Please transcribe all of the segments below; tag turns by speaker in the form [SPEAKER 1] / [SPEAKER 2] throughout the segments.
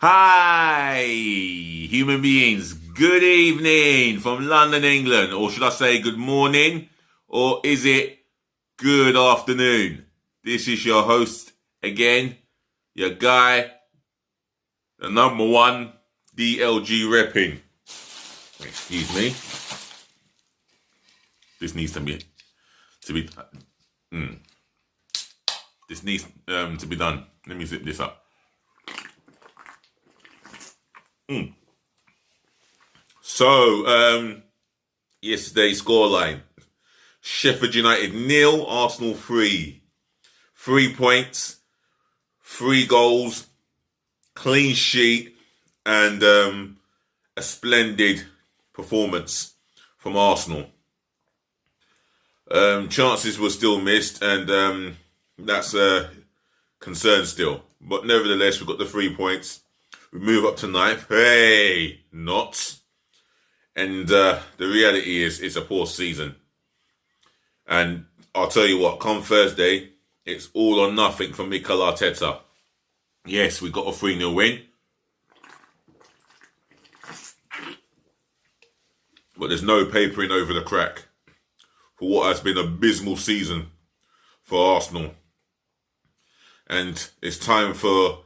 [SPEAKER 1] Hi, human beings. Good evening from London, England. Or should I say good morning? Or is it good afternoon? This is your host again, your guy, the number one, DLG Reppin. Excuse me. This needs to be, this needs to be done. Let me zip this up. So, yesterday's scoreline. Sheffield United 0, Arsenal 3. 3 points, 3 goals, clean sheet, and a splendid performance from Arsenal. Chances were still missed, and that's a concern still. But nevertheless, we've got the 3 points. We move up to 9th. Hey, not. And the reality is, it's a poor season. And I'll tell you what, come Thursday, it's all or nothing for Mikel Arteta. Yes, we got a 3-0 win. But there's no papering over the crack for what has been an abysmal season for Arsenal. And it's time for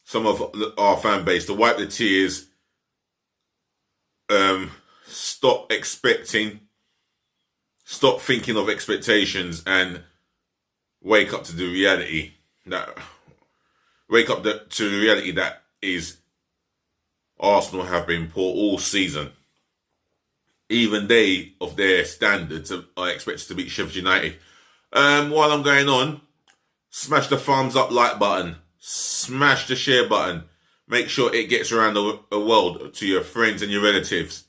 [SPEAKER 1] some of our fan base to wipe the tears, stop thinking of expectations, and wake up to the reality that is Arsenal have been poor all season. Even they, of their standards, are expected to beat Sheffield United. While I'm going on, smash the thumbs up like button. Smash the share button. Make sure it gets around the world to your friends and your relatives.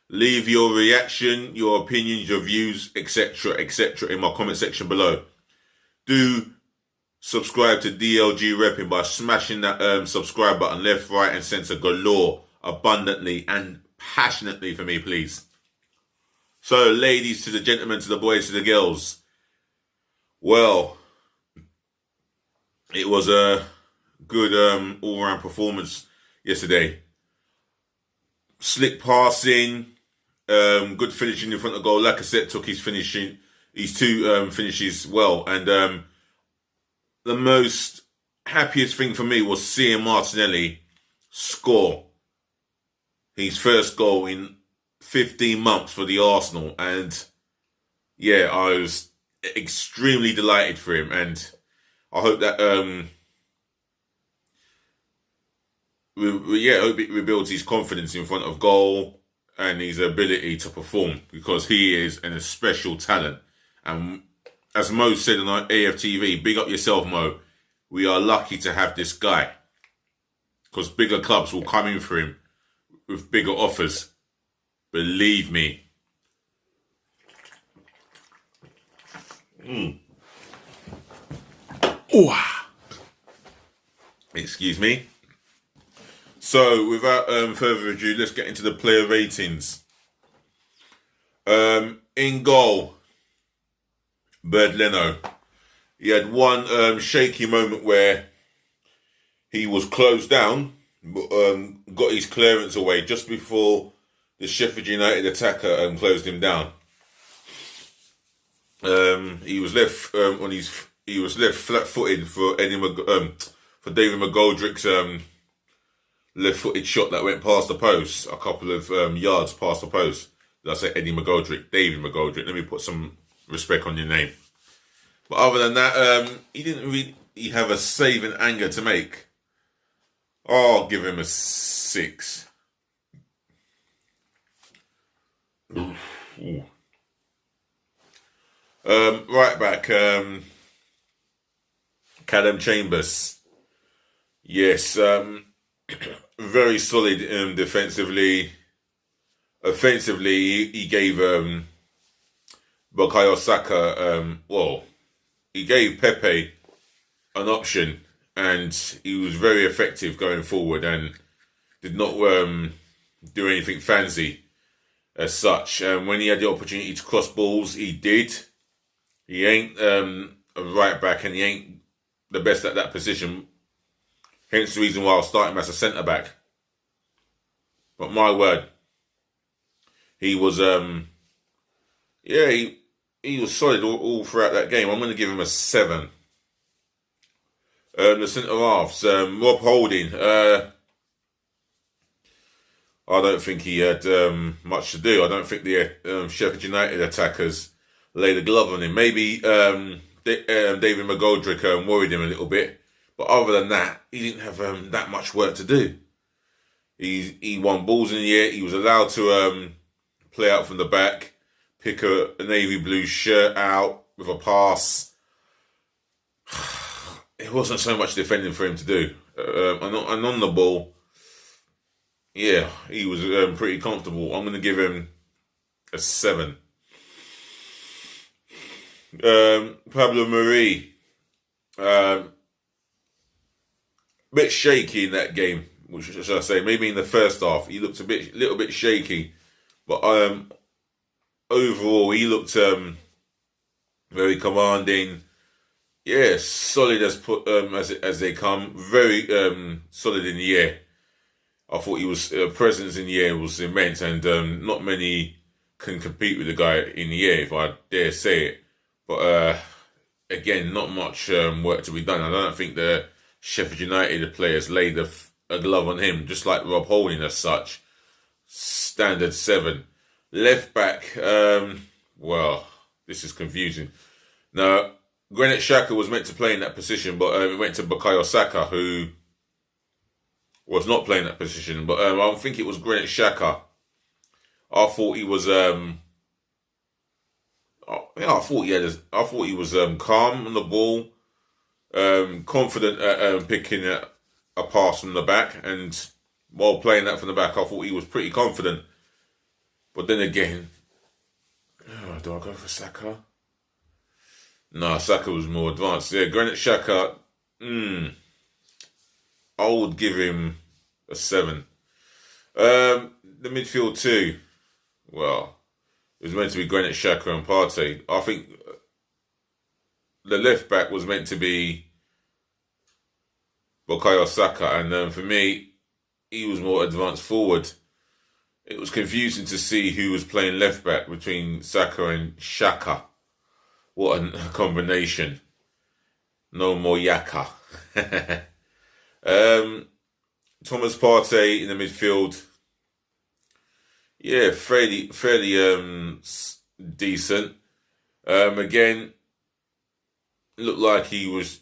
[SPEAKER 1] Leave your reaction, your opinions, your views, etc., in my comment section below. Do subscribe to DLG Reppin by smashing that subscribe button left, right, and centre galore, abundantly and passionately for me, please. So, ladies to the gentlemen, to the boys, to the girls. Well, it was a good all-round performance yesterday. Slick passing, good finishing in front of goal. Lacazette took his two finishes well. And the most happiest thing for me was seeing Martinelli score his first goal in 15 months for the Arsenal. And yeah, I was extremely delighted for him. And I hope that hope it rebuilds his confidence in front of goal and his ability to perform, because he is a special talent. And as Mo said on AFTV, big up yourself, Mo. We are lucky to have this guy, because bigger clubs will come in for him with bigger offers. Believe me. Excuse me. So, without further ado, let's get into the player ratings. In goal, Bernd Leno. He had one shaky moment where he was closed down, but got his clearance away just before the Sheffield United attacker closed him down. He was left flat-footed for David McGoldrick's left-footed shot that went past the post, a couple of yards past the post. Did I say Eddie McGoldrick? David McGoldrick. Let me put some respect on your name. But other than that, he didn't really have a saving anger to make. I'll give him a 6. Ooh. Right back, Callum Chambers. Yes, very solid defensively. Offensively, he gave Bukayo Saka, he gave Pepe an option, and he was very effective going forward and did not do anything fancy as such. When he had the opportunity to cross balls, he did. He ain't a right back, and he ain't the best at that position. Hence the reason why I'll start him as a centre-back. But my word, he was, he was solid all throughout that game. I'm going to give him a 7. The centre-halves, Rob Holding, I don't think he had much to do. I don't think the Sheffield United attackers laid a glove on him. Maybe David McGoldrick worried him a little bit. But other than that, he didn't have that much work to do. He won balls in the air. He was allowed to play out from the back, pick a navy blue shirt out with a pass. It wasn't so much defending for him to do. And on the ball, yeah, he was pretty comfortable. I'm going to give him a 7. Pablo Marie, bit shaky in that game, which should I say? Maybe in the first half he looked little bit shaky, but overall he looked very commanding. Yeah, solid as they come. Very solid in the air. I thought he was presence in the air was immense, and not many can compete with the guy in the air, if I dare say it. But again, not much work to be done. I don't think the Sheffield United players laid a glove on him, just like Rob Holding as such. Standard 7. Left back, well, this is confusing. Now, Granit Xhaka was meant to play in that position, but it went to Bukayo Saka, who was not playing that position. But I don't think it was Granit Xhaka. I thought he was I thought he was calm on the ball, confident at picking a pass from the back, and while playing that from the back, I thought he was pretty confident. But then again, do I go for Saka? No, Saka was more advanced. Yeah, Granit Xhaka, I would give him a 7. The midfield too, well, it was meant to be Granit Xhaka and Partey. I think the left back was meant to be Bukayo Saka, and for me, he was more advanced forward. It was confusing to see who was playing left back between Saka and Xhaka. What a combination. No more Yaka. Thomas Partey in the midfield. Yeah, fairly decent. Again, looked like he was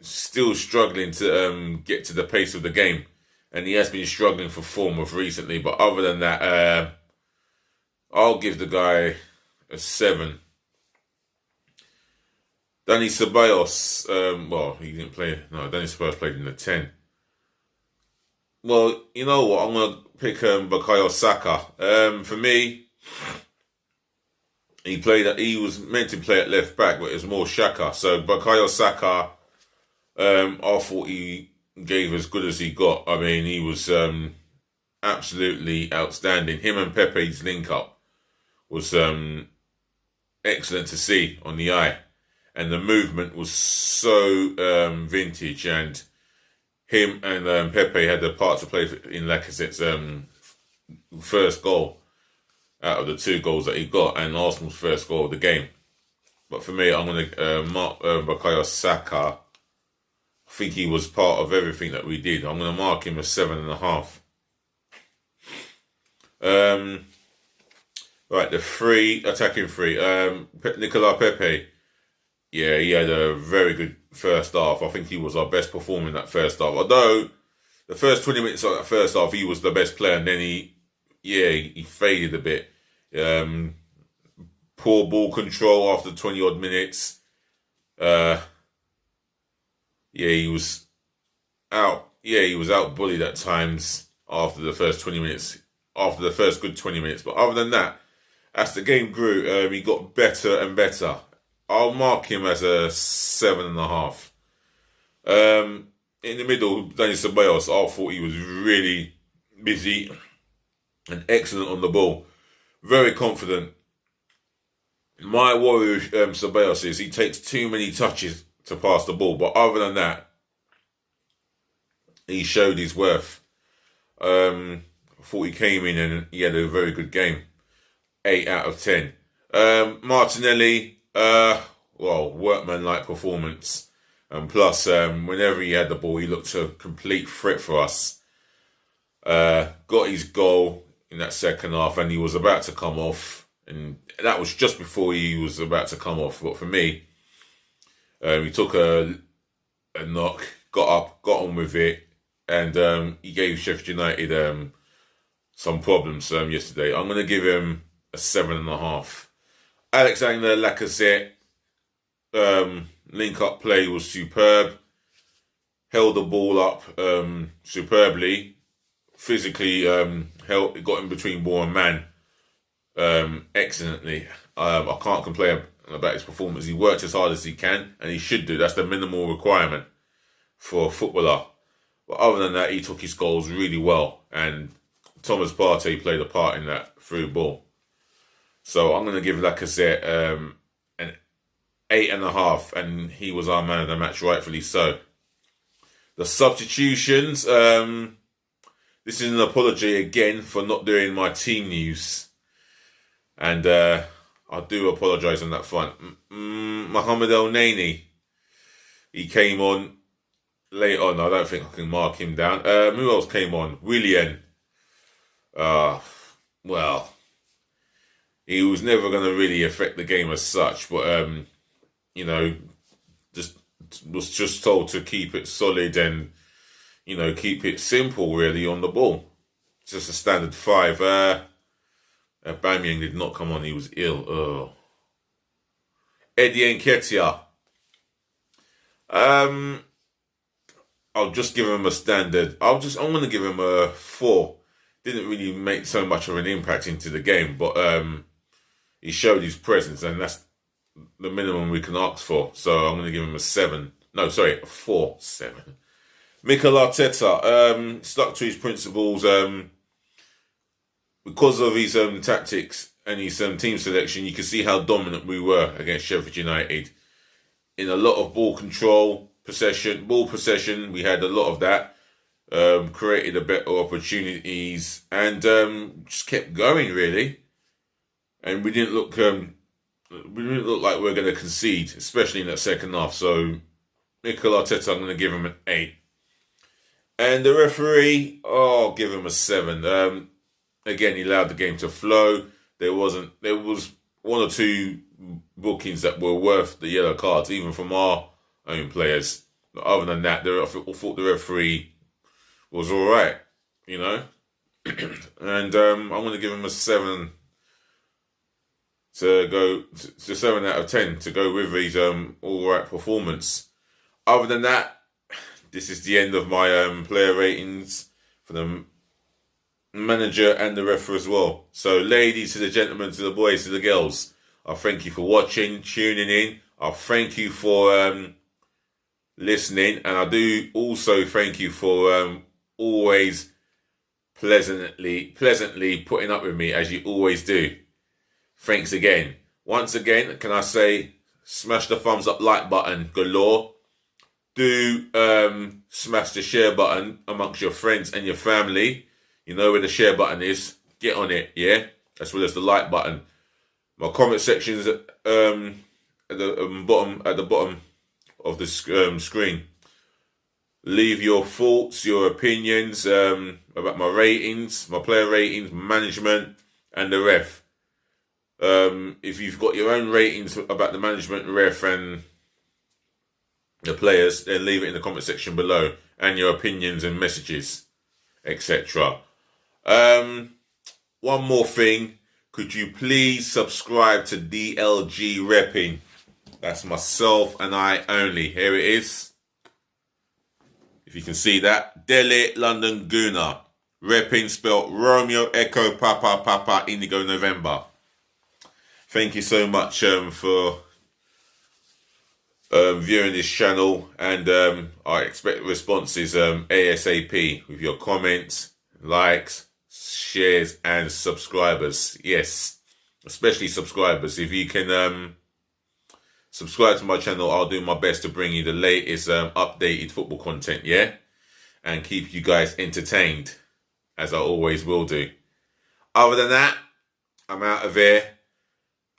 [SPEAKER 1] still struggling to get to the pace of the game, and he has been struggling for form of recently. But other than that, I'll give the guy a 7. Dani Ceballos, well, he didn't play. No, Dani Ceballos played in the 10. Well, you know what? I'm going to pick Bukayo Saka. For me, he was meant to play at left back, but it was more Xhaka. So Bukayo Saka, I thought he gave as good as he got. I mean, he was absolutely outstanding. Him and Pepe's link-up was excellent to see on the eye. And the movement was so vintage, and him and Pepe had the part to play in Lacazette's first goal out of the 2 goals that he got, and Arsenal's first goal of the game. But for me, I'm going to mark Bukayo Saka. I think he was part of everything that we did. I'm going to mark him a 7.5. Right, the attacking three. Nicolas Pepe. Yeah, he had a very good first half. I think he was our best performer in that first half. Although, the first 20 minutes of that first half, he was the best player. And then he faded a bit. Poor ball control after 20-odd minutes. He was out. Yeah, he was out-bullied at times after the first 20 minutes. After the first good 20 minutes. But other than that, as the game grew, he got better and better. I'll mark him as a 7.5. In the middle, Dani Ceballos, I thought he was really busy and excellent on the ball. Very confident. My worry with Ceballos is he takes too many touches to pass the ball. But other than that, he showed his worth. I thought he came in and he had a very good game. 8 out of 10. Martinelli, workman-like performance. And plus, whenever he had the ball, he looked a complete threat for us. Got his goal in that second half, and he was about to come off. And that was just before he was about to come off. But for me, he took a knock, got up, got on with it, and he gave Sheffield United some problems yesterday. I'm going to give him a 7.5. Alexander Lacazette, link-up play was superb. Held the ball up superbly. Physically, got in between ball and man excellently. I can't complain about his performance. He worked as hard as he can, and he should do. That's the minimal requirement for a footballer. But other than that, he took his goals really well, and Thomas Partey played a part in that through ball. So I'm going to give Lacazette an 8.5, and he was our man of the match, rightfully so. The substitutions, this is an apology again for not doing my team news. And I do apologise on that front. Mohamed El Neni, he came on late on. I don't think I can mark him down. Who else came on? Willian. Well, he was never going to really affect the game as such, but was just told to keep it solid and keep it simple really on the ball. Just a standard 5. Aubameyang did not come on; he was ill. Eddie Nketiah. I'll just give him a standard. I'm going to give him a 4. Didn't really make so much of an impact into the game, but he showed his presence, and that's the minimum we can ask for. So I'm going to give him a 7. No, sorry, a 4. 7. Mikel Arteta stuck to his principles because of his tactics and his team selection. You can see how dominant we were against Sheffield United in a lot of ball control, ball possession. We had a lot of that. Created a better opportunities and just kept going really. And we didn't look like we were going to concede, especially in that second half. So Mikel Arteta, I'm going to give him an 8. And the referee, I'll give him a 7. Again, he allowed the game to flow. There was 1 or 2 bookings that were worth the yellow cards, even from our own players. But other than that, I thought the referee was all right, And I'm going to give him a 7 to go to 7 out of 10 to go with his all right performance. Other than that, this is the end of my player ratings for the manager and the referee as well. So, ladies to the gentlemen, to the boys, to the girls, I thank you for watching, tuning in. I thank you for listening, and I do also thank you for always pleasantly putting up with me as you always do. Thanks again. Once again, can I say, smash the thumbs up like button galore. Do smash the share button amongst your friends and your family. You know where the share button is. Get on it, yeah? As well as the like button. My comment section's at the bottom of the screen. Leave your thoughts, your opinions about my ratings, my player ratings, management, and the ref. If you've got your own ratings about the management, ref, and the players, then leave it in the comment section below, and your opinions and messages, etc. One more thing, could you please subscribe to DLG Reppin? That's myself and I only. Here it is. If you can see that, Delhi London Gooner. Reppin spelled Romeo Echo Papa Papa Indigo November. Thank you so much for viewing this channel, and I expect responses ASAP with your comments, likes, shares, and subscribers. Yes, especially subscribers. If you can subscribe to my channel, I'll do my best to bring you the latest updated football content, yeah? and keep you guys entertained, as I always will do. Other than that, I'm out of here.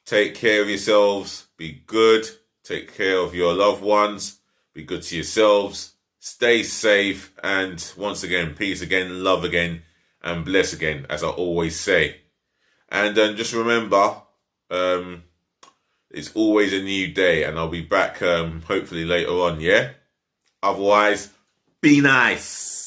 [SPEAKER 1] Take care of yourselves. Be good. Take care of your loved ones. Be good to yourselves. Stay safe. And once again, peace again, love again, and bless again, as I always say. And just remember, it's always a new day, and I'll be back hopefully later on, yeah? Otherwise, be nice.